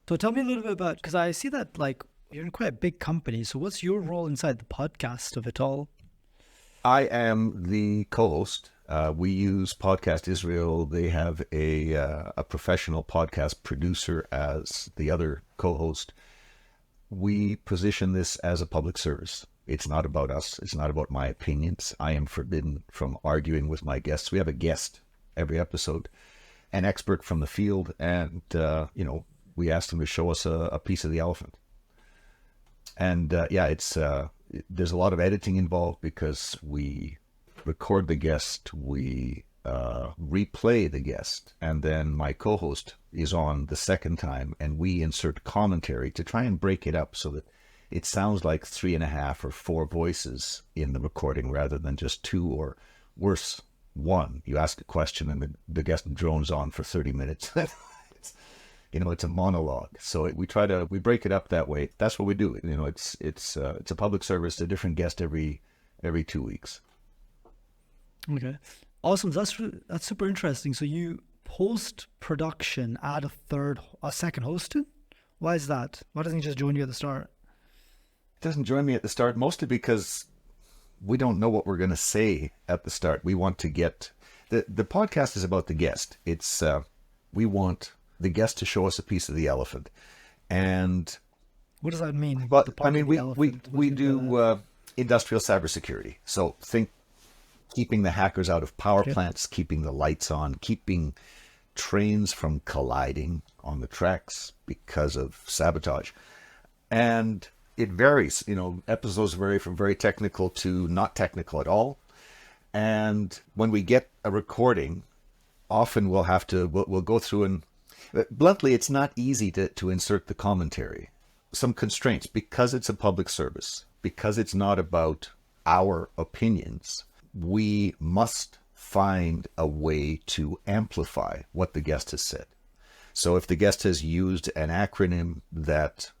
So tell me a little bit about, because I see that like you're in quite a big company. So what's your role inside the podcast of it all? I am the co-host. We use Podcast Israel. They have a professional podcast producer as the other co-host. We position this as a public service. It's not about us. It's not about my opinions. I am forbidden from arguing with my guests. We have a guest every episode, an expert from the field, and we ask them to show us a piece of the elephant. And there's a lot of editing involved because we record the guest, we replay the guest, and then my co-host is on the second time, and we insert commentary to try and break it up so that it sounds like 3.5 or 4 voices in the recording rather than just 2, or worse, 1. You ask a question and the guest drones on for 30 minutes. It's a monologue. So we break it up that way. That's what we do. It's a public service, a different guest every 2 weeks. Okay. Awesome. That's super interesting. So you post-production add a second host in? Why is that? Why doesn't he just join you at the start? It doesn't join me at the start, mostly because we don't know what we're going to say at the start. We want to get... The podcast is about the guest. It's we want the guest to show us a piece of the elephant. And... What does that mean? But, I mean, we do industrial cybersecurity. So think keeping the hackers out of power plants, keeping the lights on, keeping trains from colliding on the tracks because of sabotage. And it varies. Episodes vary from very technical to not technical at all. And when we get a recording, often we'll go through and... Bluntly, it's not easy to insert the commentary. Some constraints, because it's a public service, because it's not about our opinions, we must find a way to amplify what the guest has said. So if the guest has used an acronym that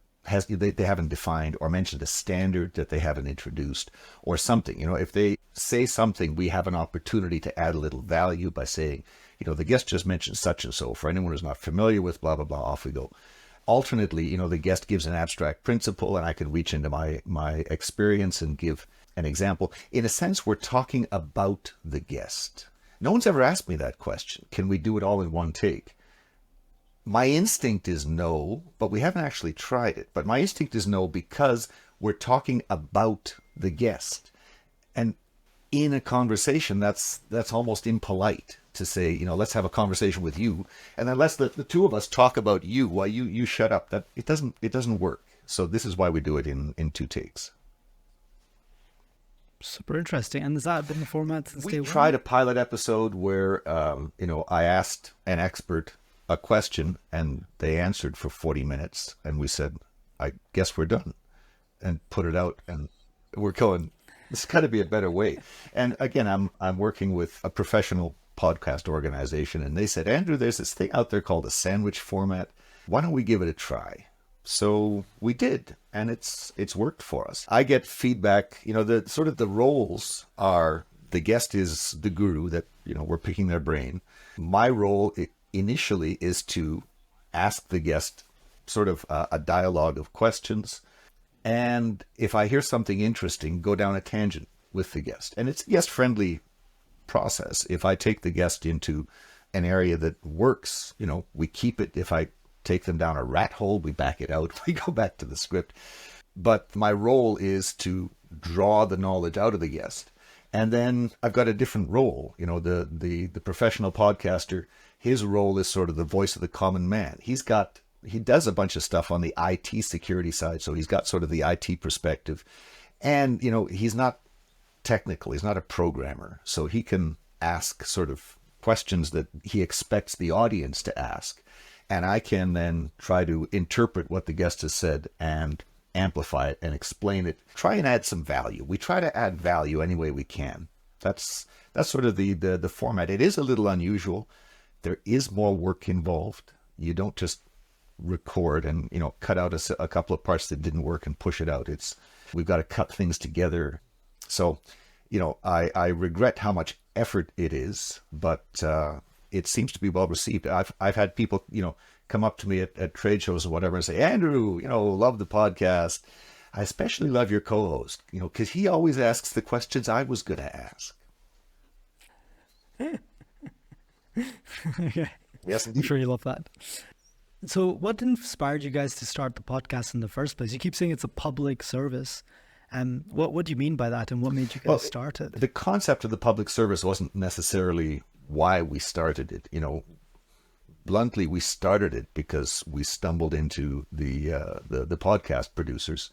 they haven't defined, or mentioned a standard that they haven't introduced, or something, if they say something, we have an opportunity to add a little value by saying, the guest just mentioned such and so. For anyone who's not familiar with blah, blah, blah, off we go. Alternately, the guest gives an abstract principle, and I can reach into my experience and give an example. In a sense, we're talking about the guest. No one's ever asked me that question. Can we do it all in one take? My instinct is no, but we haven't actually tried it. But my instinct is no, because we're talking about the guest. And in a conversation, that's almost impolite to say, let's have a conversation with you, and then let's the two of us talk about you while you shut up. That it doesn't work. So this is why we do it in 2 takes. Super interesting. And has that been the format since day one? We tried a pilot episode where I asked an expert a question and they answered for 40 minutes, and we said, I guess we're done, and put it out, and we're going, this has got to be a better way. And again, I'm working with a professional podcast organization, and they said, Andrew, there's this thing out there called a sandwich format. Why don't we give it a try? So we did, and it's worked for us. I get feedback, the roles are, the guest is the guru that, we're picking their brain. My role initially is to ask the guest sort of a dialogue of questions. And if I hear something interesting, go down a tangent with the guest. And it's a guest-friendly process. If I take the guest into an area that works, we keep it. If I take them down a rat hole, we back it out. We go back to the script. But my role is to draw the knowledge out of the guest. And then I've got a different role. The professional podcaster, his role is sort of the voice of the common man. He does a bunch of stuff on the IT security side. So he's got sort of the IT perspective. And, he's not technical. He's not a programmer. So he can ask sort of questions that he expects the audience to ask. And I can then try to interpret what the guest has said and amplify it and explain it. Try and add some value. We try to add value any way we can. That's sort of the format. It is a little unusual. There is more work involved. You don't just record and, cut out a couple of parts that didn't work and push it out. We've got to cut things together. So, I regret how much effort it is, but it seems to be well received. I've had people, come up to me at trade shows or whatever and say, Andrew, love the podcast. I especially love your co-host, because he always asks the questions I was going to ask. Okay. Yes, I'm indeed. sure you love that. So what inspired you guys to start the podcast in the first place? You keep saying it's a public service. What do you mean by that, and what made you guys start it? The concept of the public service wasn't necessarily why we started it. Bluntly, we started it because we stumbled into the podcast producers,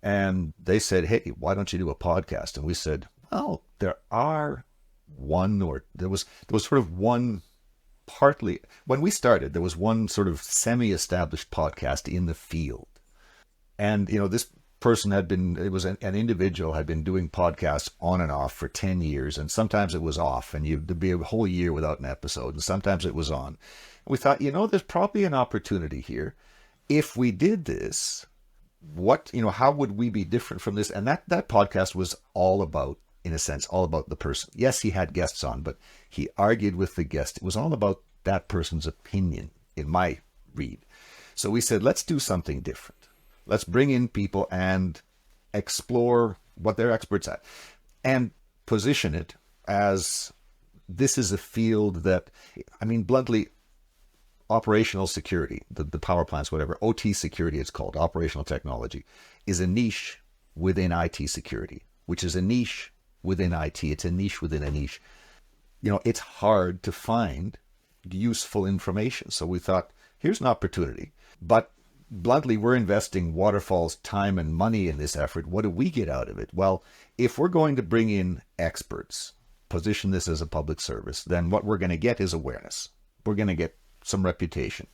and they said, "Hey, why don't you do a podcast?" And we said, "Oh, there was sort of one." Partly, when we started, there was one sort of semi-established podcast in the field, and this person an individual had been doing podcasts on and off for 10 years, and sometimes it was off, and you'd be a whole year without an episode, and sometimes it was on. We thought, there's probably an opportunity here. If we did this, how would we be different from this? And that podcast was all about, in a sense, all about the person. Yes, he had guests on, but he argued with the guest. It was all about that person's opinion, in my read. So we said, let's do something different. Let's bring in people and explore what they're experts at and position it as this is a field that, bluntly, operational security, the power plants, whatever, OT security it's called, operational technology, is a niche within IT security, which is a niche within IT. It's a niche within a niche. It's hard to find useful information. So we thought, here's an opportunity. But bluntly, we're investing Waterfall's time and money in this effort. What do we get out of it? Well, if we're going to bring in experts, position this as a public service, then what we're going to get is awareness. We're going to get some reputation.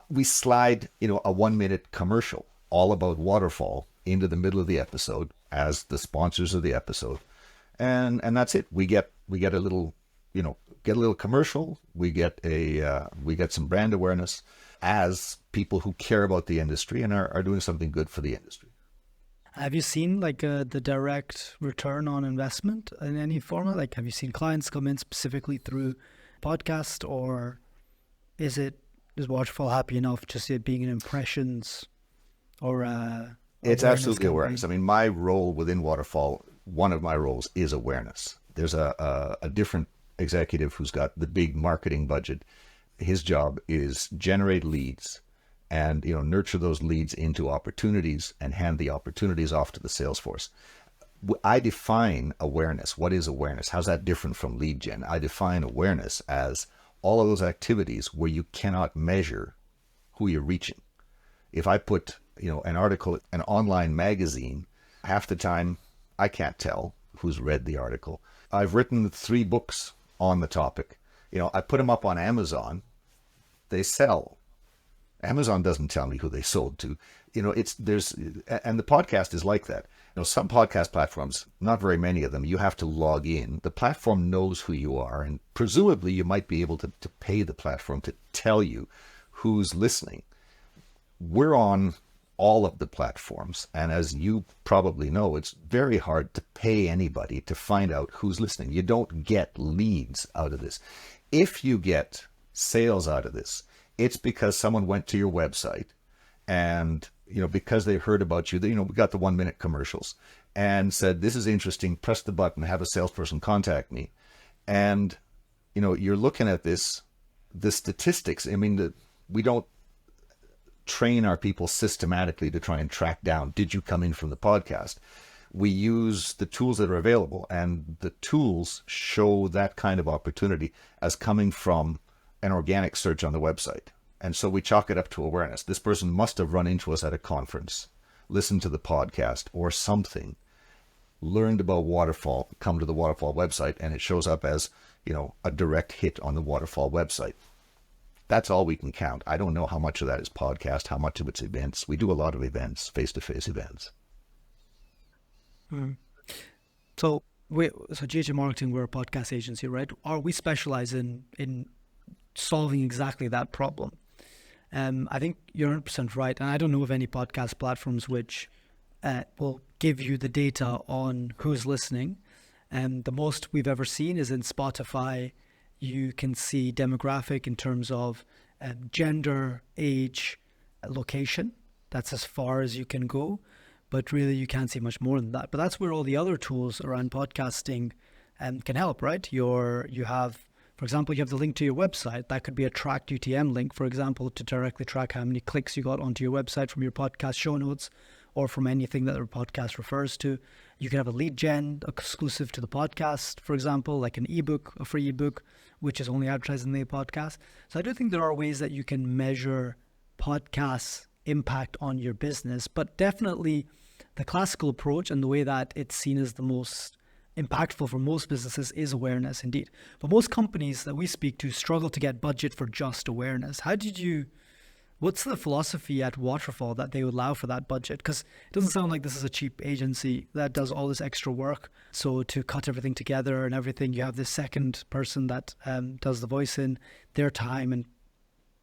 We slide, a 1-minute commercial all about Waterfall into the middle of the episode as the sponsors of the episode. And that's it. We get a little, commercial. We get some brand awareness as people who care about the industry and are doing something good for the industry. Have you seen the direct return on investment in any format? Like, have you seen clients come in specifically through podcast, or is Waterfall happy enough just it being an impressions or it's absolutely campaign? awareness. My role within Waterfall, one of my roles is awareness. There's a different executive who's got the big marketing budget. His job is generate leads and nurture those leads into opportunities and hand the opportunities off to the sales force. I define awareness. What is awareness? How's that different from lead gen? I define awareness as all of those activities where you cannot measure who you're reaching. If I put an article, an online magazine, half the time I can't tell who's read the article. I've written 3 books on the topic. I put them up on Amazon. They sell. Amazon doesn't tell me who they sold to. And the podcast is like that. Some podcast platforms, not very many of them, you have to log in. The platform knows who you are, and presumably you might be able to pay the platform to tell you who's listening. We're on all of the platforms, and as you probably know, it's very hard to pay anybody to find out who's listening. You don't get leads out of this. If you get sales out of this, it's because someone went to your website and because they heard about you, we got the 1-minute commercials and said, this is interesting, press the button, have a salesperson contact me. And, you're looking at this, the statistics. We don't train our people systematically to try and track down, did you come in from the podcast? We use the tools that are available, and the tools show that kind of opportunity as coming from an organic search on the website. And so we chalk it up to awareness. This person must have run into us at a conference, listened to the podcast or something, learned about Waterfall, come to the Waterfall website, and it shows up as, a direct hit on the Waterfall website. That's all we can count. I don't know how much of that is podcast, how much of it's events. We do a lot of events, face-to-face events. Mm. So GH Marketing, we're a podcast agency, right? We specialize in solving exactly that problem. I think you're 100% right. And I don't know of any podcast platforms which will give you the data on who's listening. And the most we've ever seen is in Spotify. You can see demographic in terms of gender, age, location. That's as far as you can go. But really, you can't see much more than that. But that's where all the other tools around podcasting can help, right? You have, for example, you have the link to your website. That could be a tracked UTM link, for example, to directly track how many clicks you got onto your website from your podcast show notes or from anything that the podcast refers to. You can have a lead gen exclusive to the podcast, for example, like an ebook, a free ebook, which is only advertised in the podcast. So I do think there are ways that you can measure podcasts' impact on your business, but definitely the classical approach and the way that it's seen as the most impactful for most businesses is awareness indeed. But most companies that we speak to struggle to get budget for just awareness. What's the philosophy at Waterfall that they would allow for that budget? Because it doesn't sound like this is a cheap agency that does all this extra work. So to cut everything together and everything, you have this second person that does the voice in their time and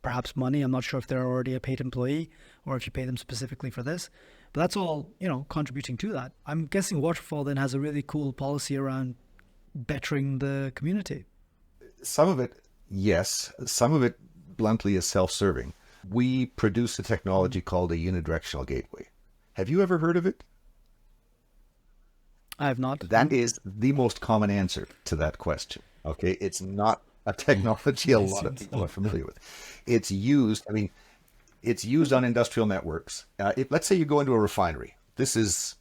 perhaps money. I'm not sure if they're already a paid employee or if you pay them specifically for this. But that's all, contributing to that. I'm guessing Waterfall then has a really cool policy around bettering the community. Some of it, yes. Some of it, bluntly, is self-serving. We produce a technology called a unidirectional gateway. Have you ever heard of it? I have not. That is the most common answer to that question. Okay, it's not a technology a lot of people are familiar with. It's used, it's used on industrial networks. Let's say you go into a refinery. This is,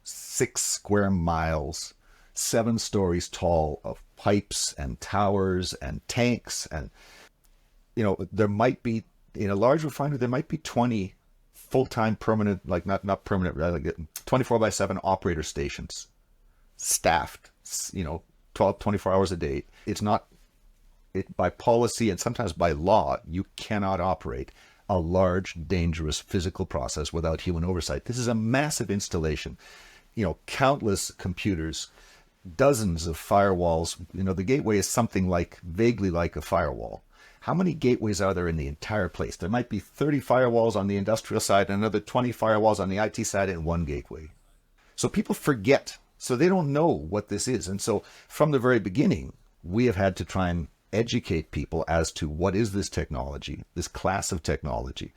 6 square miles, 7 stories tall of pipes and towers and tanks. And, there might be, in a large refinery, there might be 20 full-time permanent, like not permanent, like 24/7 operator stations, staffed, 24 hours a day. It's not, by policy and sometimes by law, you cannot operate a large, dangerous physical process without human oversight. This is a massive installation, countless computers, dozens of firewalls. The gateway is something vaguely like a firewall. How many gateways are there in the entire place? There might be 30 firewalls on the industrial side and another 20 firewalls on the IT side and one gateway. So people forget. So they don't know what this is. And so from the very beginning, we have had to try and educate people as to what is this technology, this class of technology.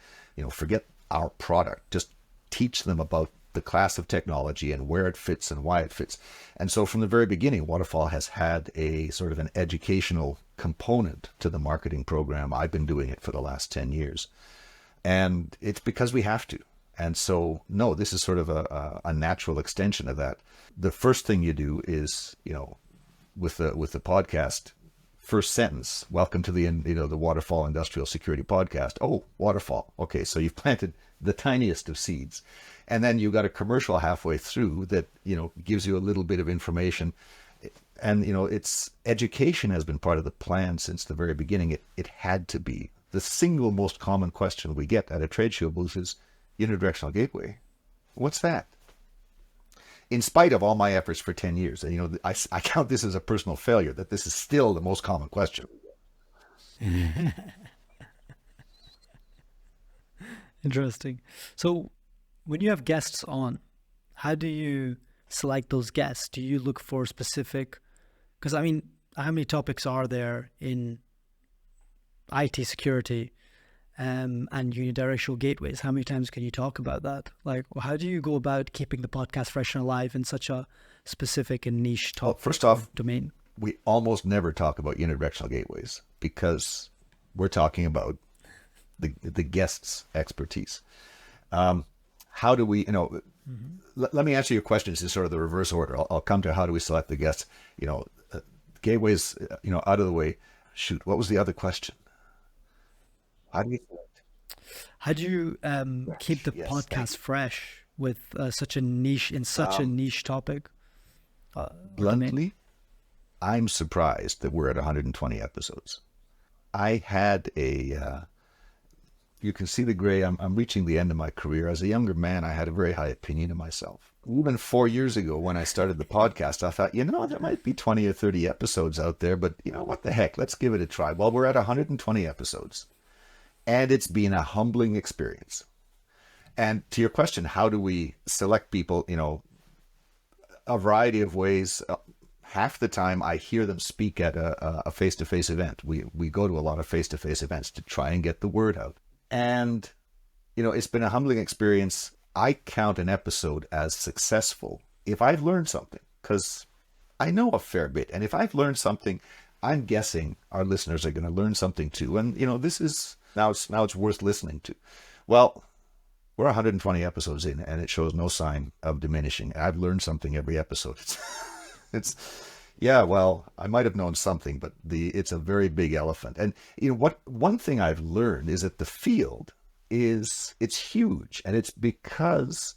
Forget our product. Just teach them about the class of technology and where it fits and why it fits. And so from the very beginning, Waterfall has had a sort of an educational component to the marketing program. I've been doing it for the last 10 years. And it's because we have to. And so, no, this is sort of a natural extension of that. The first thing you do is, with the podcast, first sentence, welcome to the Waterfall Industrial Security Podcast. Oh, Waterfall. Okay, so you've planted the tiniest of seeds. And then you got a commercial halfway through that, gives you a little bit of information. And, it's education has been part of the plan since the very beginning. It had to be. The single most common question we get at a trade show booth is unidirectional gateway. What's that? In spite of all my efforts for 10 years, and, I count this as a personal failure, that this is still the most common question. Interesting. So when you have guests on, how do you select those guests? Do you look for specific, because how many topics are there in IT security and unidirectional gateways? How many times can you talk about that? How do you go about keeping the podcast fresh and alive in such a specific and niche topic? First off, domain? We almost never talk about unidirectional gateways because we're talking about the guest's expertise. How do we, let me answer your questions in sort of the reverse order. I'll come to how do we select the guests, gateways, out of the way. Shoot, what was the other question? How do you select? How do you keep the podcast fresh with such a niche, in such a niche topic? Bluntly, I'm surprised that we're at 120 episodes. I had you can see the gray. I'm reaching the end of my career. As a younger man, I had a very high opinion of myself. Even 4 years ago when I started the podcast, I thought, there might be 20 or 30 episodes out there, but what the heck, let's give it a try. Well, we're at 120 episodes and it's been a humbling experience. And to your question, how do we select people? A variety of ways. half the time I hear them speak at a face-to-face event. We go to a lot of face-to-face events to try and get the word out. And, it's been a humbling experience. I count an episode as successful if I've learned something, because I know a fair bit. And if I've learned something, I'm guessing our listeners are going to learn something too. And, this is now it's worth listening to. Well, we're 120 episodes in, and it shows no sign of diminishing. I've learned something every episode. Yeah, well, I might have known something, but it's a very big elephant. And one thing I've learned is that the field it's huge, and it's because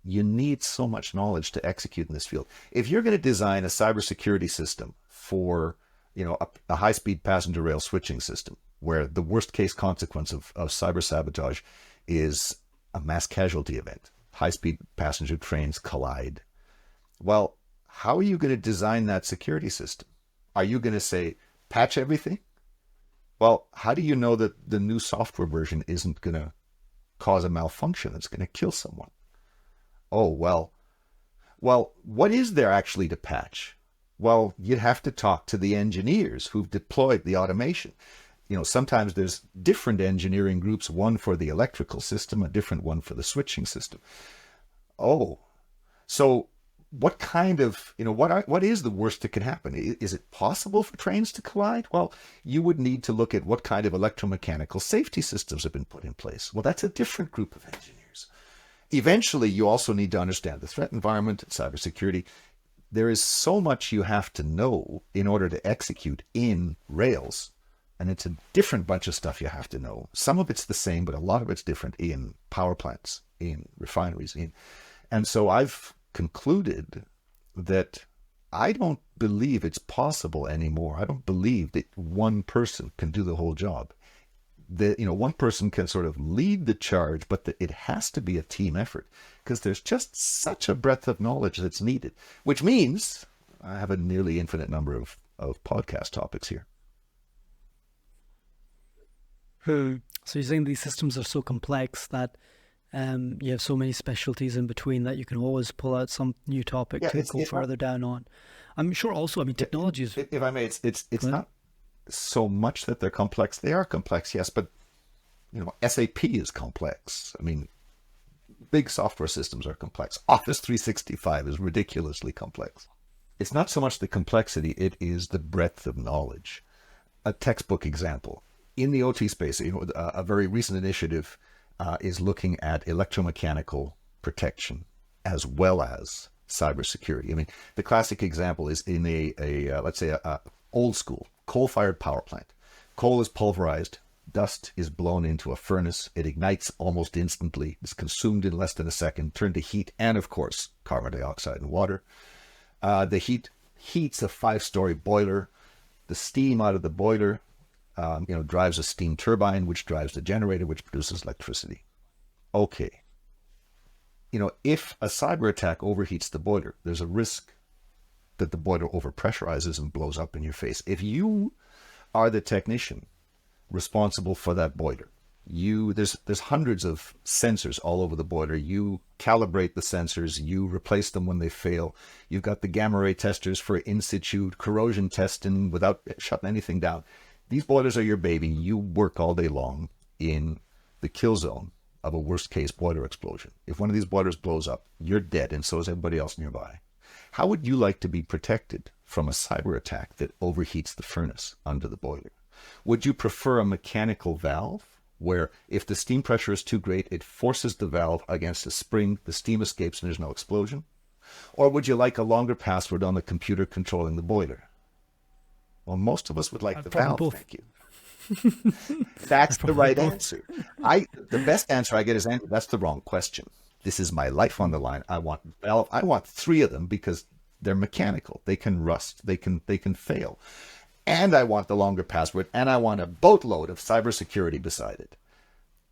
you need so much knowledge to execute in this field. If you're going to design a cybersecurity system for, a high-speed passenger rail switching system, where the worst case consequence of cyber sabotage is a mass casualty event, high-speed passenger trains collide. Well, how are you going to design that security system? Are you going to say, patch everything? Well, how do you know that the new software version isn't going to cause a malfunction that's going to kill someone? Oh, well, what is there actually to patch? Well, you'd have to talk to the engineers who've deployed the automation. Sometimes there's different engineering groups, one for the electrical system, a different one for the switching system. Oh, so what kind of, what is the worst that can happen? Is it possible for trains to collide? Well, you would need to look at what kind of electromechanical safety systems have been put in place. Well, that's a different group of engineers. Eventually, you also need to understand the threat environment, cybersecurity. There is so much you have to know in order to execute in Rails. And it's a different bunch of stuff you have to know. Some of it's the same, but a lot of it's different in power plants, in refineries. And so I've concluded that I don't believe it's possible anymore. I don't believe that one person can do the whole job. One person can sort of lead the charge, but it has to be a team effort, because there's just such a breadth of knowledge that's needed, which means I have a nearly infinite number of podcast topics here. So you're saying these systems are so complex that you have so many specialties in between that you can always pull out some new topic to go further down on. I'm sure also, technology is... If I may, it's not so much that they're complex. They are complex, yes, but, SAP is complex. Big software systems are complex. Office 365 is ridiculously complex. It's not so much the complexity, it is the breadth of knowledge. A textbook example. In the OT space, a very recent initiative is looking at electromechanical protection as well as cybersecurity. The classic example is in let's say a old school coal-fired power plant. Coal is pulverized, dust is blown into a furnace, it ignites almost instantly, is consumed in less than a second, turned to heat, and of course, carbon dioxide and water. The heat heats a 5-story boiler. The steam out of the boiler drives a steam turbine, which drives the generator, which produces electricity. Okay. If a cyber attack overheats the boiler, there's a risk that the boiler overpressurizes and blows up in your face. If you are the technician responsible for that boiler, there's hundreds of sensors all over the boiler. You calibrate the sensors, you replace them when they fail. You've got the gamma ray testers for in situ corrosion testing without shutting anything down. These boilers are your baby. You work all day long in the kill zone of a worst case boiler explosion. If one of these boilers blows up, you're dead, and so is everybody else nearby. How would you like to be protected from a cyber attack that overheats the furnace under the boiler? Would you prefer a mechanical valve where if the steam pressure is too great, it forces the valve against a spring, the steam escapes and there's no explosion? Or would you like a longer password on the computer controlling the boiler? Well, most of us would like the valve, both. Thank you. That's the right answer. The best answer I get is, Andrew, that's the wrong question. This is my life on the line. I want valve. I want 3 of them because they're mechanical. They can rust. They can fail. And I want the longer password, and I want a boatload of cybersecurity beside it.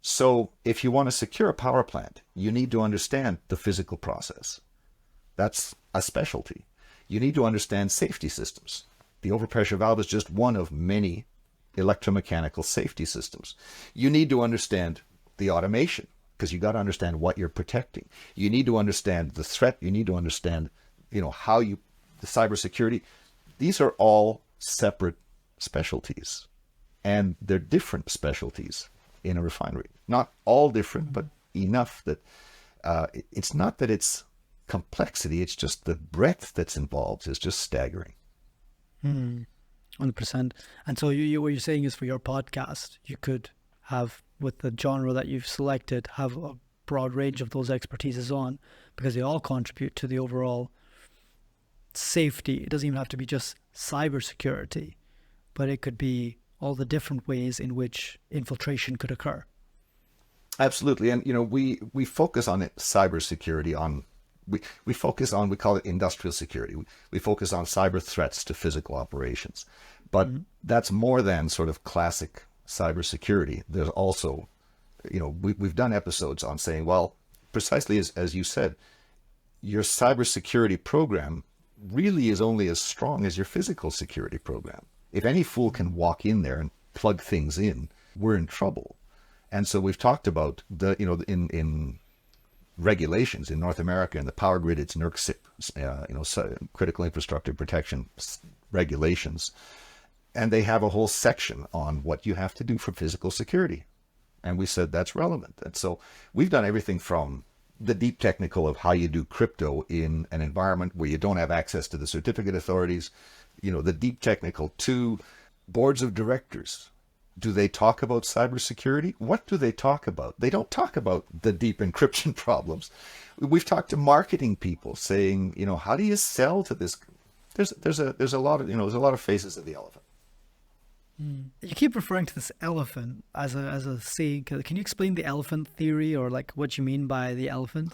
So if you want to secure a power plant, you need to understand the physical process. That's a specialty. You need to understand safety systems. The overpressure valve is just one of many electromechanical safety systems. You need to understand the automation, because you got to understand what you're protecting. You need to understand the threat. You need to understand, the cybersecurity. These are all separate specialties, and they're different specialties in a refinery. Not all different, but enough that it's not that it's complexity, it's just the breadth that's involved is just staggering. 100%. And so what you're saying is for your podcast, you could have, with the genre that you've selected, have a broad range of those expertises on, because they all contribute to the overall safety. It doesn't even have to be just cybersecurity, but it could be all the different ways in which infiltration could occur. Absolutely. And, we focus on it, cybersecurity, we focus on, we call it industrial security. We focus on cyber threats to physical operations. But that's more than sort of classic cybersecurity. There's also, we've done episodes on saying, well, precisely as you said, your cybersecurity program really is only as strong as your physical security program. If any fool can walk in there and plug things in, we're in trouble. And so we've talked about in regulations in North America, in the power grid, it's NERC, critical infrastructure protection regulations. And they have a whole section on what you have to do for physical security. And we said that's relevant. And so we've done everything from the deep technical of how you do crypto in an environment where you don't have access to the certificate authorities, the deep technical to boards of directors. Do they talk about cybersecurity? What do they talk about? They don't talk about the deep encryption problems. We've talked to marketing people saying, how do you sell to this? There's a lot of faces of the elephant. You keep referring to this elephant as a saying. Can you explain the elephant theory, or like what you mean by the elephant?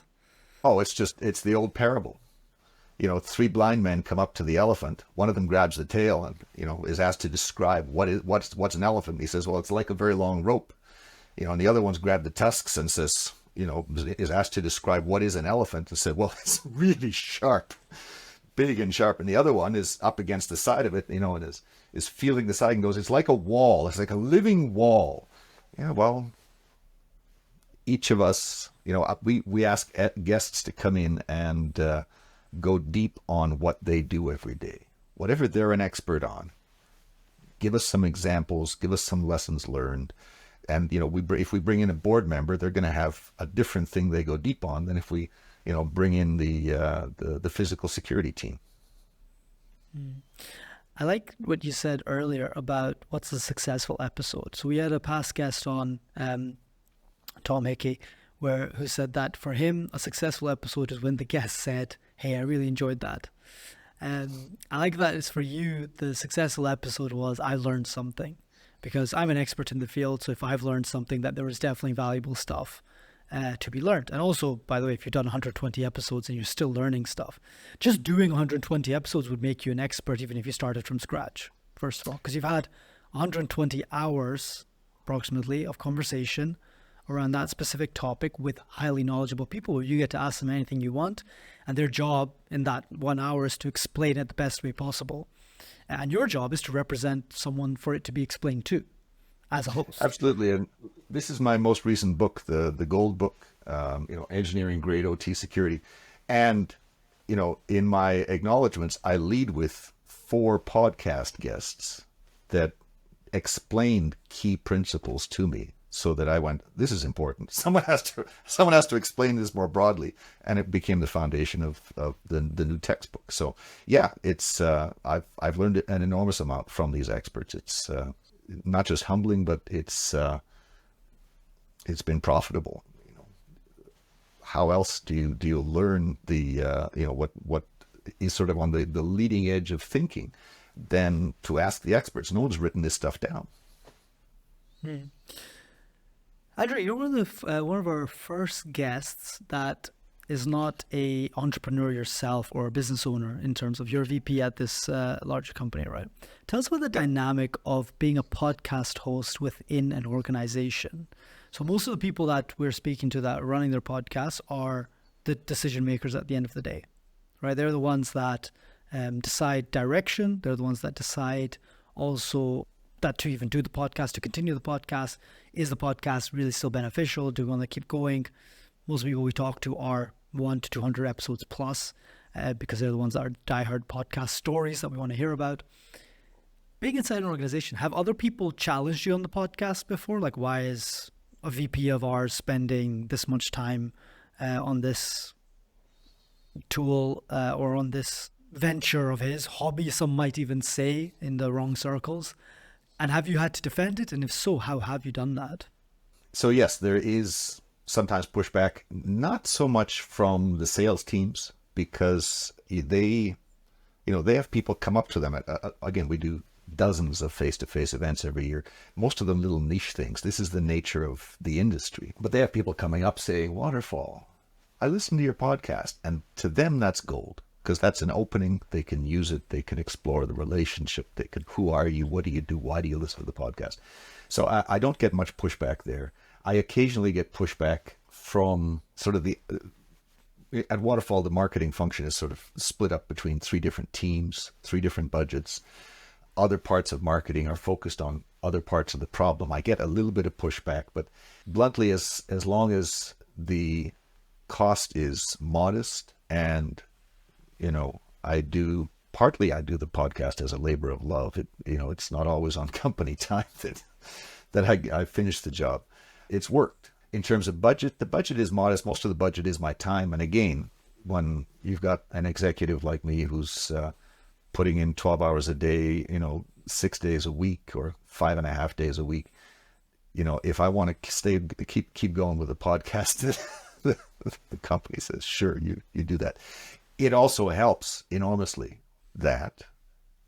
Oh, it's the old parable. Three blind men come up to the elephant. One of them grabs the tail and, is asked to describe what's an elephant. He says, well, it's like a very long rope. And the other one's grabbed the tusks and says, is asked to describe what is an elephant and said, well, it's really sharp, big and sharp. And the other one is up against the side of it, and is feeling the side and goes, it's like a wall. It's like a living wall. Yeah, well, each of us, we ask guests to come in and go deep on what they do every day, whatever they're an expert on. Give us some examples, give us some lessons learned. And, if we bring in a board member, they're going to have a different thing they go deep on than if we, bring in the physical security team. I like what you said earlier about what's a successful episode. So we had a past guest on, Tom Hickey, who said that for him, a successful episode is when the guest said, hey, I really enjoyed that. I like that it's for you, the successful episode was, I learned something. Because I'm an expert in the field, so if I've learned something, that there was definitely valuable stuff to be learned. And also, by the way, if you've done 120 episodes and you're still learning stuff, just doing 120 episodes would make you an expert even if you started from scratch, first of all. Because you've had 120 hours, approximately, of conversation around that specific topic with highly knowledgeable people. You get to ask them anything you want, and their job in that 1 hour is to explain it the best way possible. And your job is to represent someone for it to be explained to as a host. Absolutely. And this is my most recent book, the Gold Book, Engineering Grade OT Security. And, in my acknowledgments, I lead with 4 podcast guests that explained key principles to me, so that I went, this is important. Someone has to explain this more broadly, and it became the foundation of the new textbook. So yeah, it's I've learned an enormous amount from these experts. It's not just humbling, but it's been profitable. How else do you learn the what is sort of on the leading edge of thinking than to ask the experts? No one's written this stuff down. Andrew, you're one of our first guests that is not a entrepreneur yourself or a business owner in terms of your VP at this larger company, right? Tell us about the dynamic of being a podcast host within an organization. So most of the people that we're speaking to that are running their podcasts are the decision makers at the end of the day, right? They're the ones that decide direction. They're the ones that decide also that to even do the podcast, to continue the podcast. Is the podcast really still beneficial? Do we want to keep going? Most people we talk to are 100 to 200 episodes plus. because they're the ones that are diehard podcast stories that we want to hear about. Being inside an organization, have other people challenged you on the podcast before? Like, why is a VP of ours spending this much time on this tool or on this venture of his hobby, some might even say, in the wrong circles? And have you had to defend it? And if so, how have you done that? So yes, there is sometimes pushback, not so much from the sales teams, because they have people come up to them. Again, we do dozens of face-to-face events every year, most of them little niche things. This is the nature of the industry. But they have people coming up saying, Waterfall, I listened to your podcast. And to them, that's gold, because that's an opening. They can use it. They can explore the relationship. They can, who are you? What do you do? Why do you listen to the podcast? So I don't get much pushback there. I occasionally get pushback from sort of at Waterfall, the marketing function is sort of split up between 3 different teams, 3 different budgets. Other parts of marketing are focused on other parts of the problem. I get a little bit of pushback, but bluntly, as long as the cost is modest, and I do the podcast as a labor of love. It's not always on company time that I finish the job. It's worked. In terms of budget, the budget is modest. Most of the budget is my time. And again, when you've got an executive like me who's putting in 12 hours a day, 6 days a week or 5.5 days a week, if I want to keep going with the podcast, the company says, sure, you do that. It also helps enormously that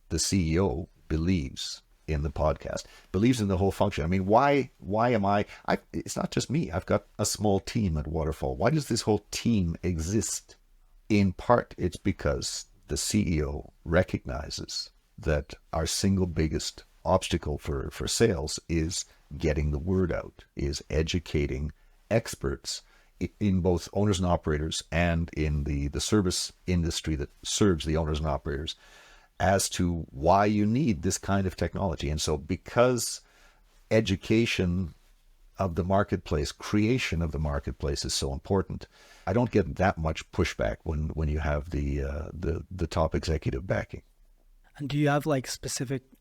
the CEO believes in the podcast, believes in the whole function. I mean, why am I, it's not just me. I've got a small team at Waterfall. Why does this whole team exist? In part, it's because the CEO recognizes that our single biggest obstacle for sales is getting the word out, is educating experts in both owners and operators and in the service industry that serves the owners and operators as to why you need this kind of technology. And so because education of the marketplace, creation of the marketplace is so important, I don't get that much pushback when you have the top executive backing. And do you have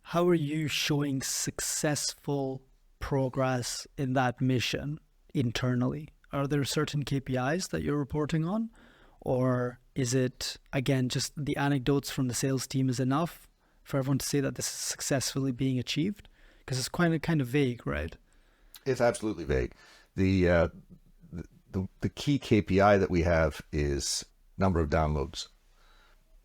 how are you showing successful progress in that mission internally? Are there certain KPIs that you're reporting on? Or is it, again, just the anecdotes from the sales team is enough for everyone to say that this is successfully being achieved? Because it's kind of vague, right? It's absolutely vague. The key KPI that we have is number of downloads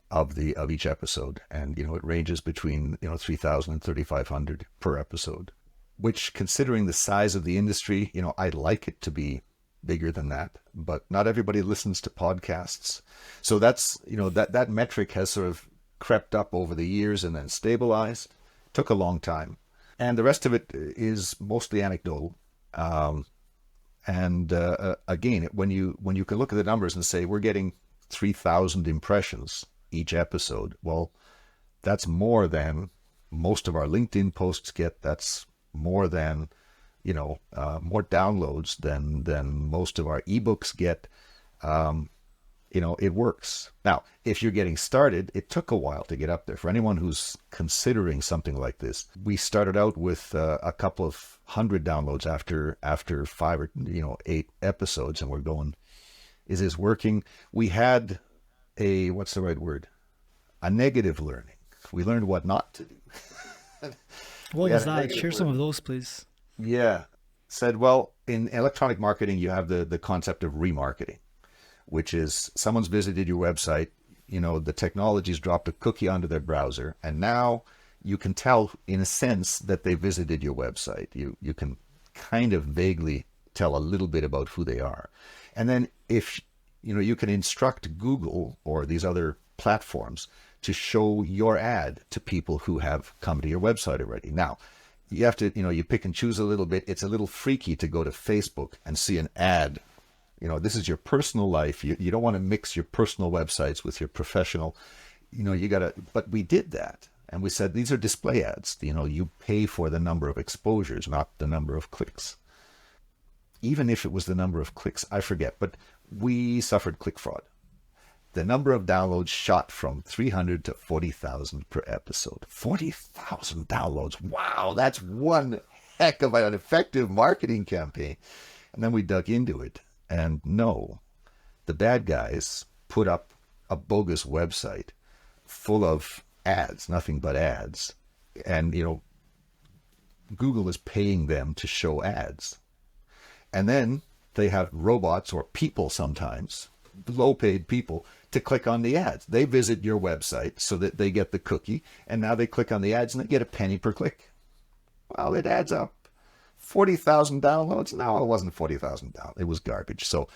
of each episode, and it ranges between 3,000 and 3,500 per episode. Which, considering the size of the industry, I'd like it to be bigger than that, but not everybody listens to podcasts. So that's, that metric has sort of crept up over the years and then stabilized. Took a long time. And the rest of it is mostly anecdotal. Again, when you can look at the numbers and say, we're getting 3,000 impressions each episode, well, that's more than most of our LinkedIn posts get. That's more than more downloads than most of our ebooks get. It works. Now, if you're getting started, it took a while to get up there. For anyone who's considering something like this, we started out with a couple of 100 downloads after 5 or 8 episodes, and we're going, is this working? We had what's the right word? A negative learning. We learned what not to do. What was that? Share some of those, please. Yeah. Said, well, in electronic marketing, you have the concept of remarketing, which is someone's visited your website, the technology's dropped a cookie onto their browser, and now you can tell, in a sense, that they visited your website. You can kind of vaguely tell a little bit about who they are. And then if, you can instruct Google or these other platforms to show your ad to people who have come to your website already. Now, you have to, you pick and choose a little bit. It's a little freaky to go to Facebook and see an ad. This is your personal life. You don't want to mix your personal websites with your professional. But we did that. And we said, these are display ads. You pay for the number of exposures, not the number of clicks. Even if it was the number of clicks, I forget. But we suffered click fraud. the number of downloads shot from 300 to 40,000 per episode. 40,000 downloads. Wow, that's one heck of an effective marketing campaign. And then we dug into it, and no, the bad guys put up a bogus website full of ads, nothing but ads. And, Google is paying them to show ads. And then they have robots or people sometimes, low-paid people, to click on the ads. They visit your website so that they get the cookie, and now they click on the ads and they get a penny per click. Well, it adds up. 40,000 downloads? No, it wasn't 40,000 downloads. It was garbage. So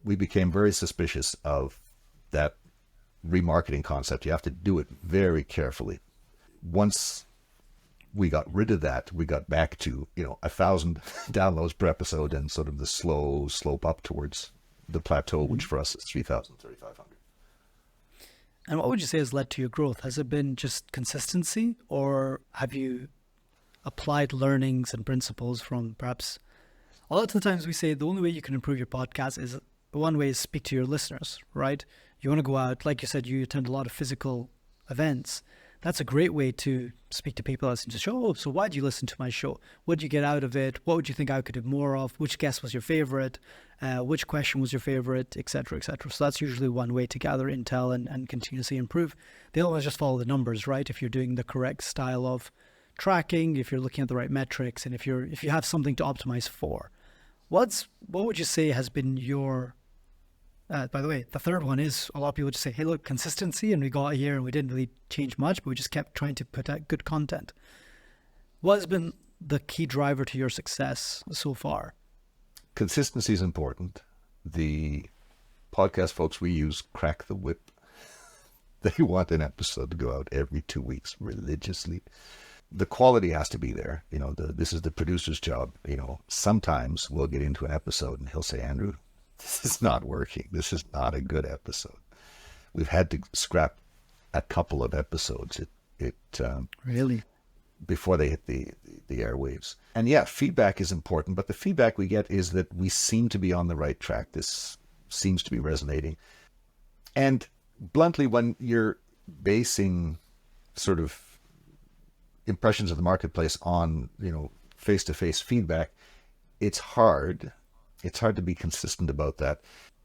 we became very suspicious of that remarketing concept. You have to do it very carefully. Once we got rid of that, we got back to, 1,000 downloads per episode and sort of the slow slope up towards the plateau, which for us is 3,000, 3,500. And what would you say has led to your growth? Has it been just consistency, or have you applied learnings and principles from perhaps... A lot of the times we say the only way you can improve your podcast is, one way is speak to your listeners, right? You want to go out, like you said, you attend a lot of physical events. That's a great way to speak to people listening to the show. Oh, so why do you listen to my show? What did you get out of it? What would you think I could do more of? Which guest was your favorite? Which question was your favorite? Et cetera, et cetera. So that's usually one way to gather intel and continuously improve. The other one is just follow the numbers, right? If you're doing the correct style of tracking, if you're looking at the right metrics, and if you have something to optimize for. What would you say has been your... by the way, the third one is a lot of people just say, hey, look, consistency, and we got here and we didn't really change much, but we just kept trying to put out good content. What has been the key driver to your success so far? Consistency is important. The podcast folks we use crack the whip. They want an episode to go out every 2 weeks religiously. The quality has to be there. This is the producer's job. Sometimes we'll get into an episode and he'll say, Andrew, this is not working. This is not a good episode. We've had to scrap a couple of episodes. Really? Before they hit the airwaves. And yeah, feedback is important, but the feedback we get is that we seem to be on the right track. This seems to be resonating. And bluntly, when you're basing sort of impressions of the marketplace on, face-to-face feedback, it's hard to be consistent about that.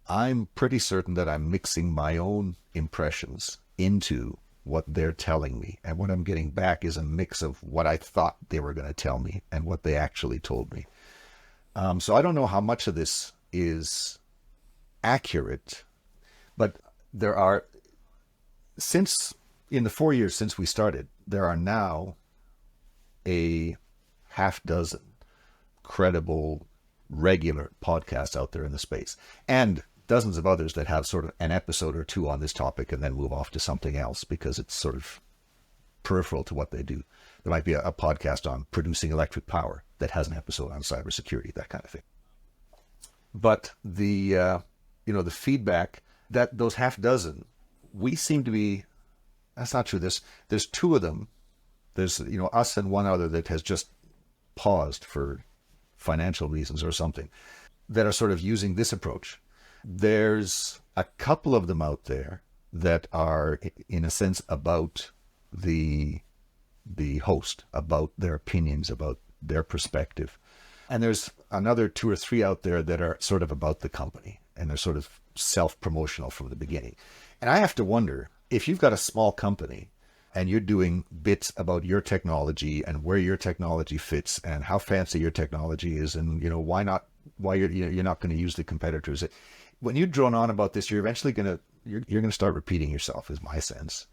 I'm pretty certain that I'm mixing my own impressions into what they're telling me. And what I'm getting back is a mix of what I thought they were going to tell me and what they actually told me. So I don't know how much of this is accurate, but in the 4 years since we started, there are now a half dozen credible, regular podcasts out there in the space, and dozens of others that have sort of an episode or two on this topic and then move off to something else because it's sort of peripheral to what they do. There might be a podcast on producing electric power that has an episode on cybersecurity, that kind of thing. But the feedback that those half dozen, we seem to be, that's not true. There's two of them. There's, us and one other that has just paused for financial reasons or something, that are sort of using this approach. There's a couple of them out there that are, in a sense, about the host, about their opinions, about their perspective. And there's another 2 or 3 out there that are sort of about the company, and they're sort of self-promotional from the beginning. And I have to wonder, if you've got a small company and you're doing bits about your technology and where your technology fits and how fancy your technology is, and why you're not going to use the competitors. When you drone on about this, you're eventually going to start repeating yourself, is my sense.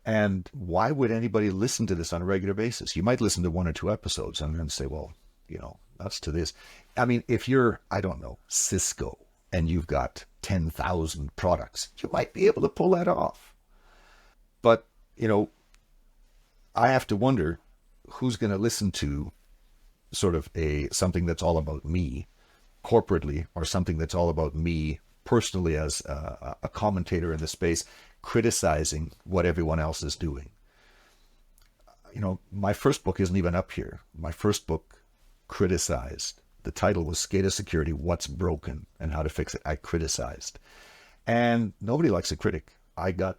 And why would anybody listen to this on a regular basis? You might listen to 1 or 2 episodes and then say, well, that's to this. I mean, if you're, I don't know, Cisco, and you've got 10,000 products, you might be able to pull that off. But, I have to wonder who's going to listen to sort of something that's all about me corporately, or something that's all about me personally as a commentator in the space, criticizing what everyone else is doing. My first book isn't even up here. My first book criticized. The title was SCADA Security, What's Broken and How to Fix It. I criticized. And nobody likes a critic. I got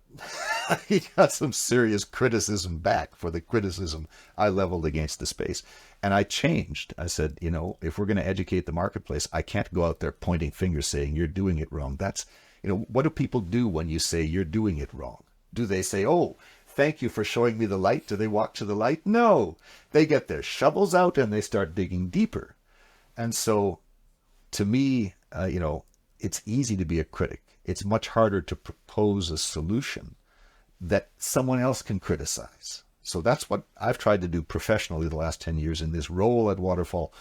I got some serious criticism back for the criticism I leveled against the space. And I changed. I said, if we're going to educate the marketplace, I can't go out there pointing fingers saying you're doing it wrong. That's, what do people do when you say you're doing it wrong? Do they say, oh, thank you for showing me the light? Do they walk to the light? No. They get their shovels out and they start digging deeper. And so to me, it's easy to be a critic. It's much harder to propose a solution that someone else can criticize. So that's what I've tried to do professionally the last 10 years in this role at Waterfall.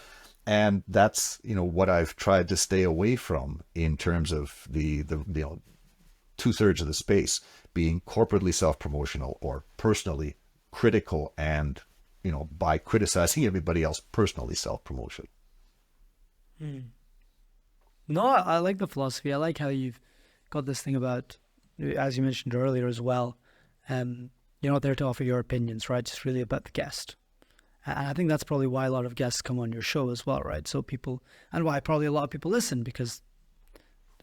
And that's, what I've tried to stay away from in terms of the 2/3 of the space being corporately self-promotional or personally critical and, by criticizing everybody else, personally self-promotion. No, I like the philosophy. I like how you've got this thing about, as you mentioned earlier as well, you're not there to offer your opinions, right? It's really about the guest. And I think that's probably why a lot of guests come on your show as well, right? So people, and why probably a lot of people listen, because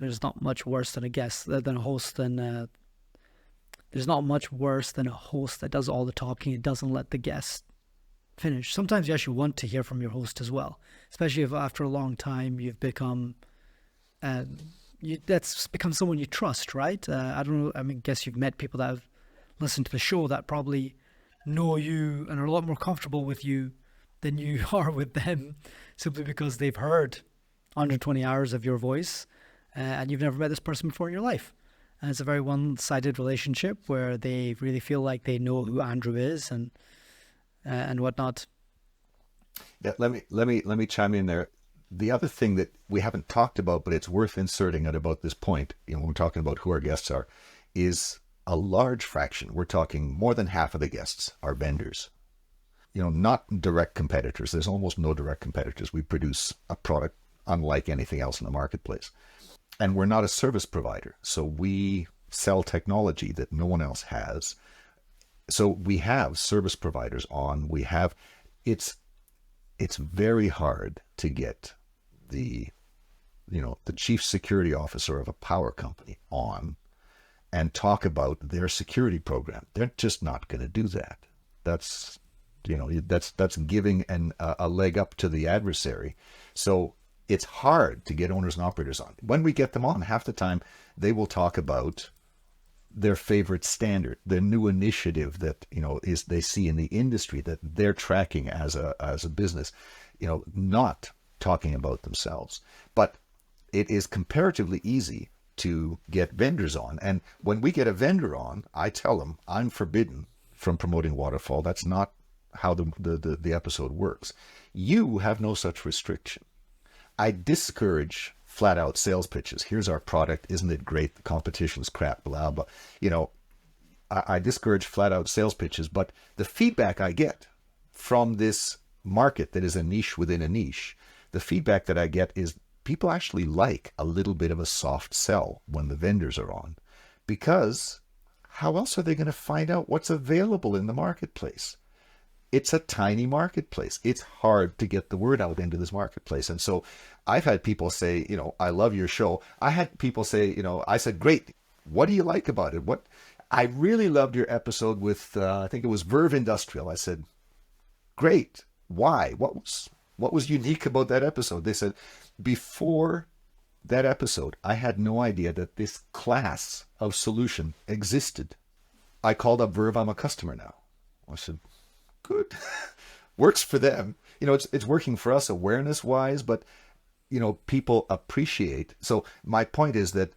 there's not much worse than a guest, than a host, there's not much worse than a host that does all the talking and doesn't let the guest finish. Sometimes you actually want to hear from your host as well, especially if after a long time you've become, that's become someone you trust, right? I don't know, guess you've met people that have listened to the show that probably know you and are a lot more comfortable with you than you are with them, simply because they've heard 120 hours of your voice, and you've never met this person before in your life. And it's a very one-sided relationship where they really feel like they know who Andrew is and whatnot. Yeah, let me chime in there. The other thing that we haven't talked about, but it's worth inserting at about this point, when we're talking about who our guests are, is a large fraction. We're talking more than half of the guests are vendors. Not direct competitors. There's almost no direct competitors. We produce a product unlike anything else in the marketplace. And we're not a service provider. So we sell technology that no one else has. So we have service providers on. It's very hard to get the chief security officer of a power company on and talk about their security program. They're just not going to do that. That's giving a leg up to the adversary. So it's hard to get owners and operators on. When we get them on, half the time they will talk about their favorite standard, their new initiative that is they see in the industry that they're tracking as a business, not talking about themselves. But it is comparatively easy to get vendors on. And when we get a vendor on, I tell them I'm forbidden from promoting Waterfall. That's not how the episode works. You have no such restriction. I discourage flat out sales pitches. Here's our product. Isn't it great? The competition's crap, blah, blah. I discourage flat out sales pitches, but the feedback I get from this market that is a niche within a niche, the feedback that I get is people actually like a little bit of a soft sell when the vendors are on, because how else are they going to find out what's available in the marketplace? It's a tiny marketplace. It's hard to get the word out into this marketplace. And so I've had people say, I love your show. I had people say, I said, great. What do you like about it? I really loved your episode with, I think it was Verve Industrial. I said, great. Why? What was unique about that episode? They said, before that episode, I had no idea that this class of solution existed. I called up Verve. I'm a customer now. I said, good. Works for them. It's working for us awareness wise, but people appreciate. So my point is that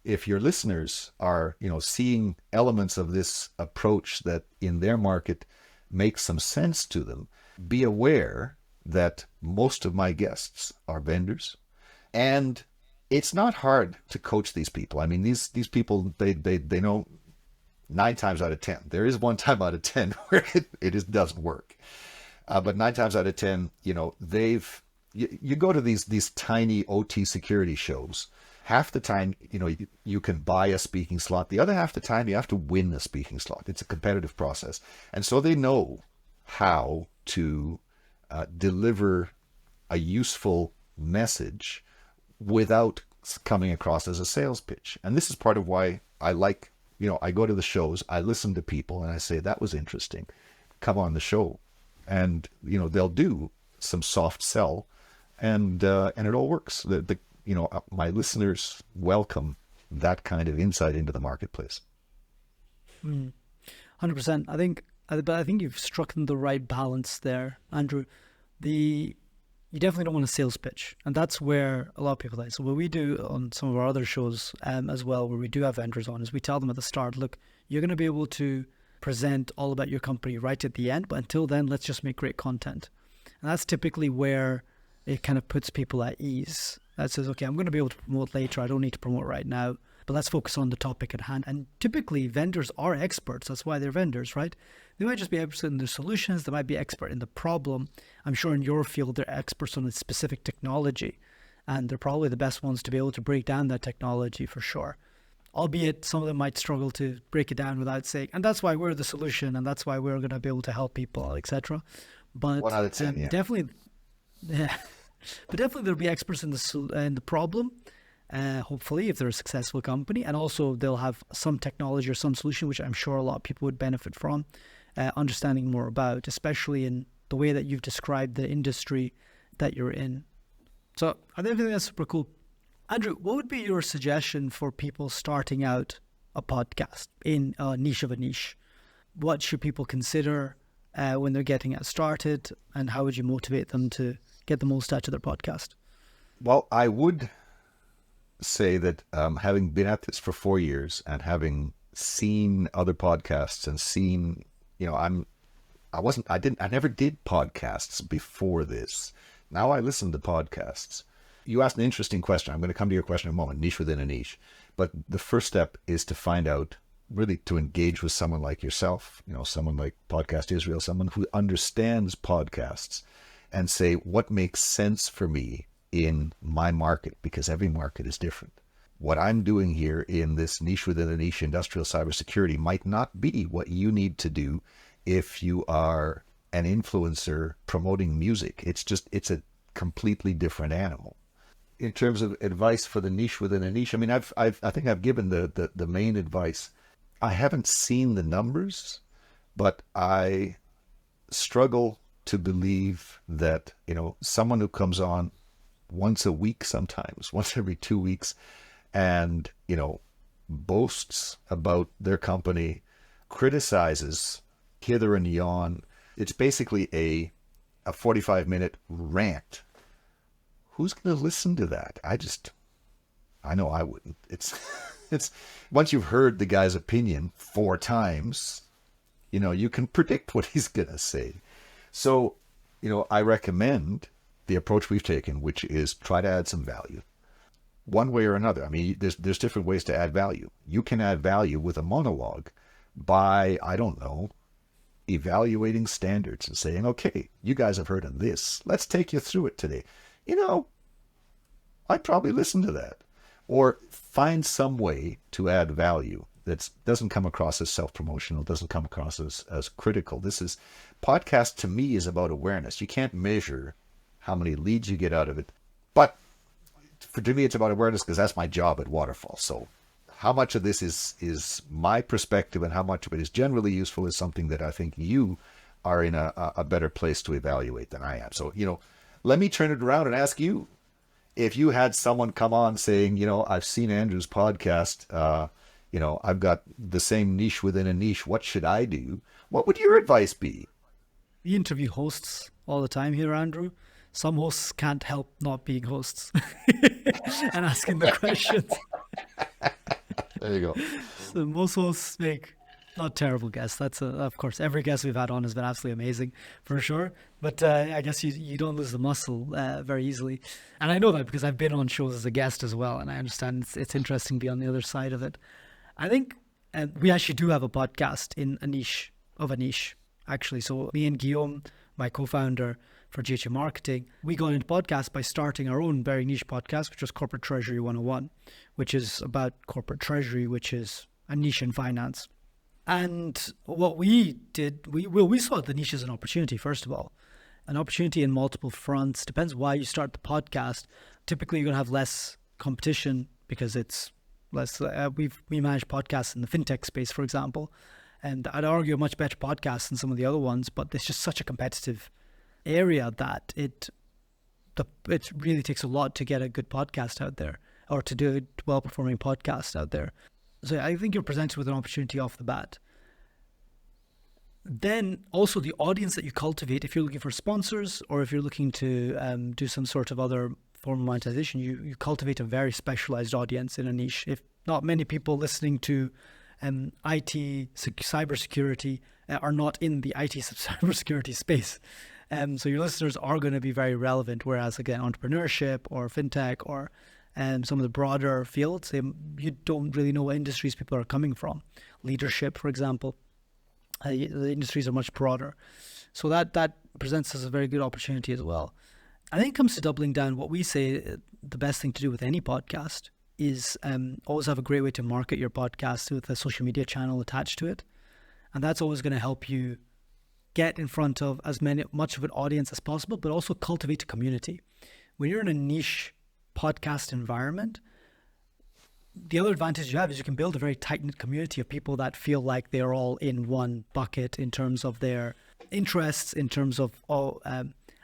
if your listeners are seeing elements of this approach that in their market make some sense to them, be aware that most of my guests are vendors, and it's not hard to coach these people. I mean, these people they know 9 times out of 10. There is 1 time out of 10 where it doesn't work. But 9 times out of 10, you go to these tiny OT security shows. Half the time, you can buy a speaking slot. The other half the time, you have to win a speaking slot. It's a competitive process. And so they know how to deliver a useful message without coming across as a sales pitch. And this is part of why I like, I go to the shows, I listen to people, and I say, that was interesting. Come on the show. And, they'll do some soft sell, and it all works. My listeners welcome that kind of insight into the marketplace. 100%. But I think you've struck the right balance there, Andrew. You definitely don't want a sales pitch, and that's where a lot of people die. So what we do on some of our other shows as well, where we do have vendors on, is we tell them at the start, look, you're going to be able to present all about your company right at the end, but until then, let's just make great content. And that's typically where it kind of puts people at ease. That says, okay, I'm going to be able to promote later. I don't need to promote right now, but let's focus on the topic at hand. And typically vendors are experts. That's why they're vendors, right? They might just be expert in their solutions. They might be expert in the problem. I'm sure in your field, they're experts on a specific technology, and they're probably the best ones to be able to break down that technology for sure. Albeit some of them might struggle to break it down without saying, and that's why we're the solution, and that's why we're going to be able to help people, etc. But 1 out of 10, yeah. Definitely, yeah. But definitely there'll be experts in the problem. Hopefully, if they're a successful company, and also they'll have some technology or some solution, which I'm sure a lot of people would benefit from understanding more about, especially in the way that you've described the industry that you're in. So I think that's super cool. Andrew, what would be your suggestion for people starting out a podcast in a niche of a niche? What should people consider when they're getting it started, and how would you motivate them to get the most out of their podcast? Well, I would say that having been at this for 4 years and having seen other podcasts and seen, I never did podcasts before this. Now I listen to podcasts. You asked an interesting question. I'm going to come to your question in a moment, niche within a niche. But the first step is to find out, really to engage with someone like yourself, someone like Podcast Israel, someone who understands podcasts, and say, what makes sense for me in my market, because every market is different. What I'm doing here in this niche within a niche, industrial cybersecurity, might not be what you need to do if you are an influencer promoting music. It's a completely different animal. In terms of advice for the niche within a niche, I think I've given the main advice. I haven't seen the numbers, but I struggle to believe that, someone who comes on once a week, sometimes once every 2 weeks, and, boasts about their company, criticizes hither and yon. It's basically a 45-minute rant. Who's going to listen to that? I know I wouldn't. It's once you've heard the guy's opinion 4 times, you can predict what he's going to say. So, I recommend the approach we've taken, which is try to add some value one way or another. There's different ways to add value. You can add value with a monologue by, I don't know, evaluating standards and saying, okay, you guys have heard of this. Let's take you through it today. I'd probably listen to that. Or find some way to add value that doesn't come across as self-promotional, doesn't come across as critical. Podcast to me is about awareness. You can't measure how many leads you get out of it. But to me, it's about awareness because that's my job at Waterfall. So how much of this is my perspective and how much of it is generally useful is something that I think you are in a better place to evaluate than I am. So, let me turn it around and ask you, if you had someone come on saying, I've seen Andrew's podcast, I've got the same niche within a niche, what should I do? What would your advice be? We interview hosts all the time here, Andrew. Some hosts can't help not being hosts and asking the questions. There you go. So most hosts make not terrible guests. That's of course, every guest we've had on has been absolutely amazing for sure. But I guess you don't lose the muscle very easily. And I know that because I've been on shows as a guest as well. And I understand it's interesting to be on the other side of it. I think we actually do have a podcast in a niche of a niche, actually. So me and Guillaume, my co-founder for GHM Marketing, we got into podcasts by starting our own very niche podcast, which was Corporate Treasury 101, which is about corporate treasury, which is a niche in finance. And what we did, we saw the niche as an opportunity, first of all. An opportunity in multiple fronts. Depends why you start the podcast. Typically, you're going to have less competition because it's less. We manage podcasts in the fintech space, for example, and I'd argue a much better podcast than some of the other ones. But it's just such a competitive area that it really takes a lot to get a good podcast out there, or to do a well-performing podcast out there. So I think you're presented with an opportunity off the bat. Then also the audience that you cultivate, if you're looking for sponsors or if you're looking to do some sort of other form of monetization, you cultivate a very specialized audience in a niche. If not many people listening to IT, cybersecurity are not in the IT cybersecurity space. So your listeners are going to be very relevant, whereas again, entrepreneurship or fintech or some of the broader fields, you don't really know what industries people are coming from. Leadership, for example. The industries are much broader. So that presents us a very good opportunity as well. I think it comes to doubling down. What we say the best thing to do with any podcast is always have a great way to market your podcast with a social media channel attached to it. And that's always going to help you get in front of much of an audience as possible, but also cultivate a community. When you're in a niche podcast environment, the other advantage you have is you can build a very tight-knit community of people that feel like they're all in one bucket in terms of their interests, in terms of,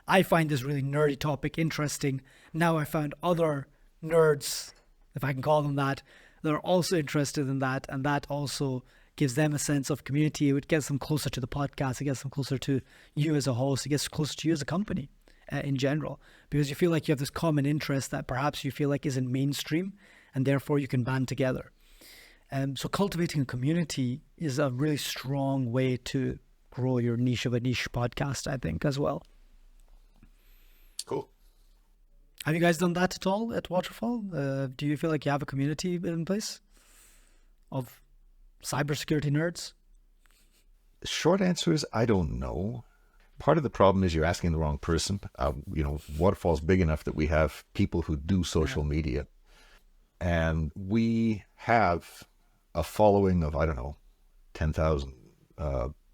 I find this really nerdy topic interesting. Now I found other nerds, if I can call them that are also interested in that, and that also gives them a sense of community. It gets them closer to the podcast. It gets them closer to you as a host. It gets closer to you as a company in general, because you feel like you have this common interest that perhaps you feel like isn't mainstream, and therefore you can band together. So cultivating a community is a really strong way to grow your niche of a niche podcast, I think, as well. Cool. Have you guys done that at all at Waterfall? Do you feel like you have a community in place of cybersecurity nerds? The short answer is I don't know. Part of the problem is you're asking the wrong person. Waterfall's big enough that we have people who do social media. And we have a following of, 10,000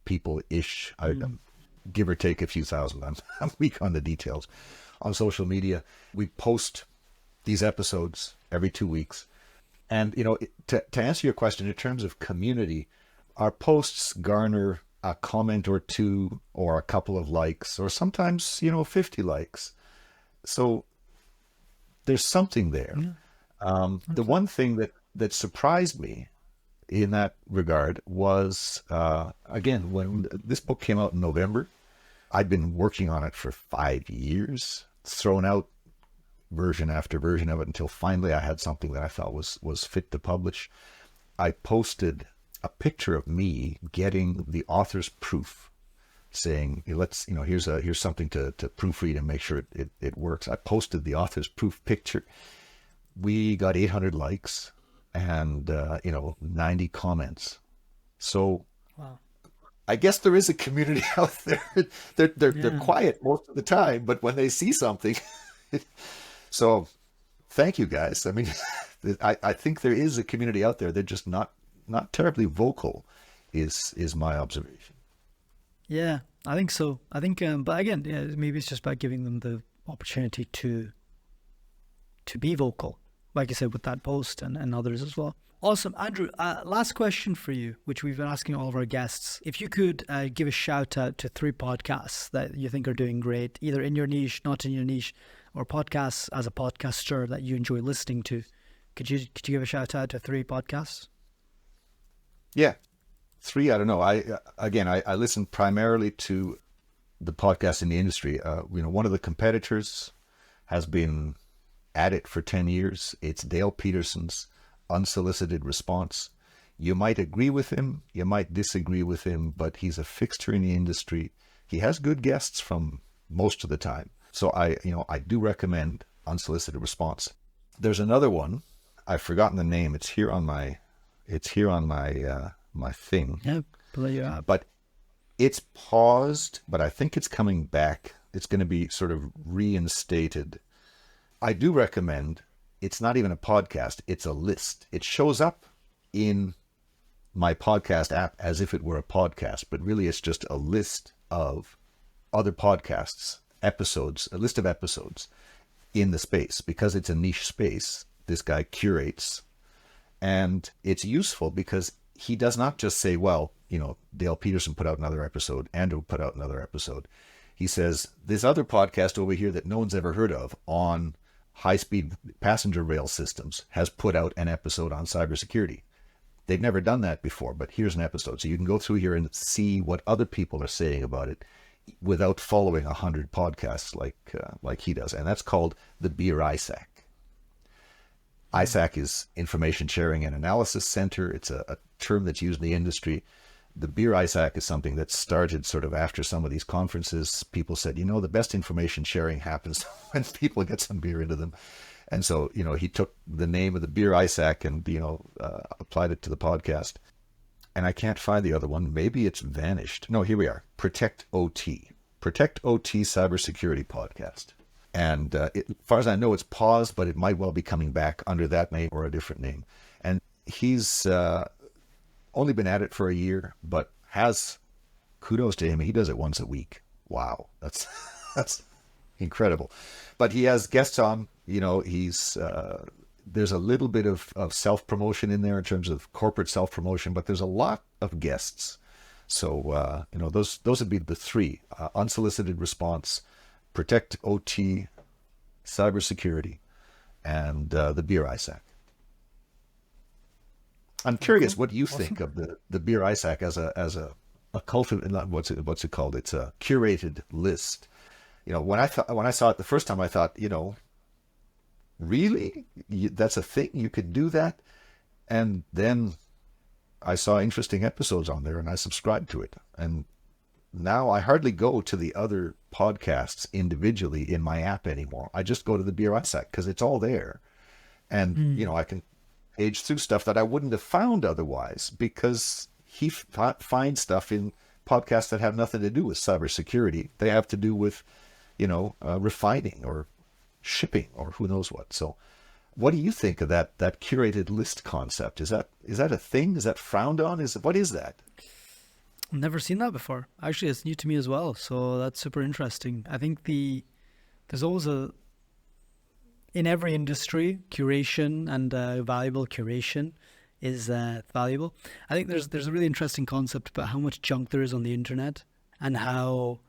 people-ish, give or take a few thousand. I'm weak on the details. On social media, we post these episodes every 2 weeks. And, to answer your question in terms of community, our posts garner a comment or two or a couple of likes, or sometimes, 50 likes. So there's something there. Yeah. The one thing that surprised me in that regard was, again, when this book came out in November, I'd been working on it for 5 years, thrown out version after version of it until finally I had something that I thought was fit to publish. I posted a picture of me getting the author's proof, saying, here's something to proofread and make sure it works. I posted the author's proof picture. We got 800 likes and 90 comments. So wow. I guess there is a community out there. They're quiet most of the time, but when they see something, so thank you guys. I mean, I think there is a community out there. They're just not terribly vocal, is my observation. Yeah, I think so. I think, but again, maybe it's just about giving them the opportunity to be vocal, like you said, with that post and others as well. Awesome. Andrew, last question for you, which we've been asking all of our guests. If you could give a shout out to 3 podcasts that you think are doing great, either in your niche, not in your niche, or podcasts as a podcaster that you enjoy listening to, could you give a shout out to 3 podcasts? Yeah. 3, I don't know. I listen primarily to the podcasts in the industry. One of the competitors has been at it for 10 years. It's Dale Peterson's Unsolicited Response. You might agree with him, you might disagree with him, but he's a fixture in the industry. He has good guests from most of the time. So I do recommend Unsolicited Response. There's another one. I've forgotten the name. It's here on my my thing. Yeah, pull you up. But it's paused, but I think it's coming back. It's going to be sort of reinstated. I do recommend. It's not even a podcast. It's a list. It shows up in my podcast app as if it were a podcast, but really it's just a list of other podcasts, episodes, a list of episodes in the space. Because it's a niche space, this guy curates. And it's useful because he does not just say, well, Dale Peterson put out another episode, Andrew put out another episode. He says, this other podcast over here that no one's ever heard of on high-speed passenger rail systems has put out an episode on cybersecurity. They've never done that before, but here's an episode. So you can go through here and see what other people are saying about it without following 100 podcasts like he does. And that's called the Beer ISAC. ISAC is Information Sharing and Analysis Center. It's a term that's used in the industry. The Beer ISAC is something that started sort of after some of these conferences. People said, the best information sharing happens when people get some beer into them. And so, he took the name of the Beer ISAC and, applied it to the podcast. And I can't find the other one. Maybe it's vanished. No, here we are. Protect OT. Protect OT Cybersecurity Podcast. And as far as I know, it's paused, but it might well be coming back under that name or a different name. And he's only been at it for a year, but has kudos to him. He does it once a week. Wow, that's incredible. But he has guests on. He's there's a little bit of self-promotion in there in terms of corporate self-promotion, but there's a lot of guests. So those would be the three: unsolicited response, Protect OT, cybersecurity, and the Beer ISAC. I'm curious, what do you think of the Beer ISAC as a what's it called? It's a curated list. When I saw it the first time, I thought, really, that's a thing? You could do that? And then I saw interesting episodes on there, and I subscribed to it. And now I hardly go to the other podcasts individually in my app anymore. I just go to the Beer ISAC because it's all there, and I can page through stuff that I wouldn't have found otherwise, because he finds stuff in podcasts that have nothing to do with cybersecurity. They have to do with, refining or shipping or who knows what. So what do you think of that curated list concept? Is that a thing? Is that frowned on? What is that? I've never seen that before. Actually, it's new to me as well. So that's super interesting. I think there's always in every industry, curation and valuable curation is valuable. I think there's a really interesting concept about how much junk there is on the internet, and how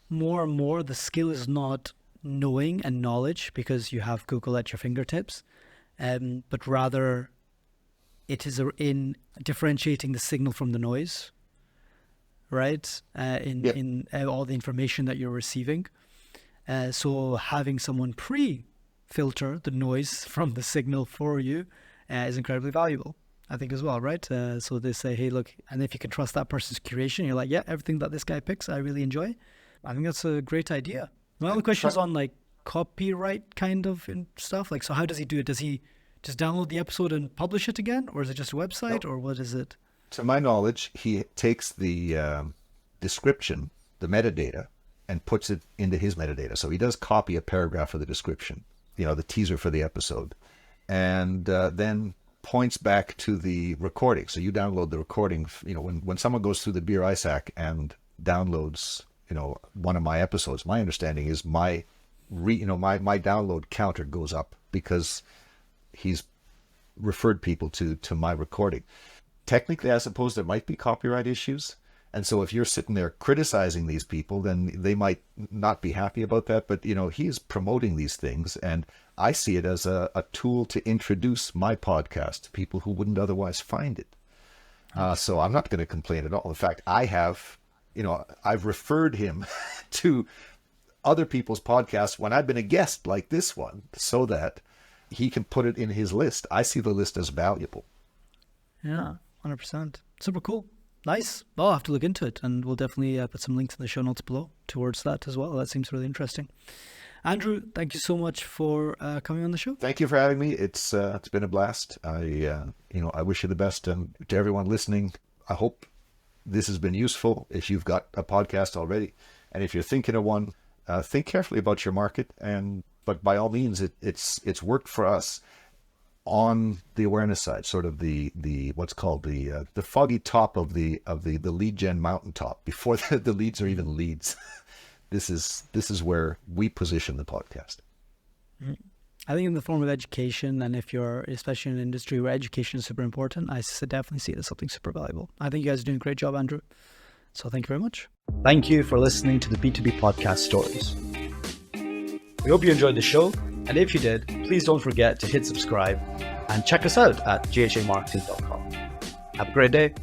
more and more the skill is not knowing and knowledge because you have Google at your fingertips, but rather it is in differentiating the signal from the noise, right? In all the information that you're receiving. So having someone pre-filter the noise from the signal for you is incredibly valuable, I think, as well, right? So they say, hey, look, and if you can trust that person's curation, you're like, yeah, everything that this guy picks, I really enjoy. I think that's a great idea. My other question is on copyright kind of stuff. So how does he do it? Does he just download the episode and publish it again? Or is it just a website? No. Or what is it? To my knowledge, he takes the description, the metadata, and puts it into his metadata. So he does copy a paragraph of the description, the teaser for the episode, and then points back to the recording. So you download the recording, when someone goes through the Beer ISAC and downloads, one of my episodes, my understanding is my download counter goes up because he's referred people to my recording. Technically, I suppose there might be copyright issues. And so if you're sitting there criticizing these people, then they might not be happy about that. But, he is promoting these things. And I see it as a tool to introduce my podcast to people who wouldn't otherwise find it. So I'm not going to complain at all. In fact, I've referred him to other people's podcasts when I've been a guest like this one, so that he can put it in his list. I see the list as valuable. Yeah, 100%. Super cool. Nice. Well, I'll have to look into it, and we'll definitely put some links in the show notes below towards that as well. That seems really interesting. Andrew, thank you so much for coming on the show. Thank you for having me. It's been a blast. I wish you the best, to everyone listening. I hope this has been useful. If you've got a podcast already, and if you're thinking of one, think carefully about your market. But by all means, it's worked for us on the awareness side, sort of the what's called the foggy top of the lead gen mountaintop before the leads are even leads. This is where we position the podcast. I think in the form of education, and if you're especially in an industry where education is super important, I definitely see it as something super valuable. I think you guys are doing a great job, Andrew. So thank you very much. Thank you for listening to the B2B Podcast Stories. We hope you enjoyed the show, and if you did, please don't forget to hit subscribe and check us out at ghamarketing.com. Have a great day.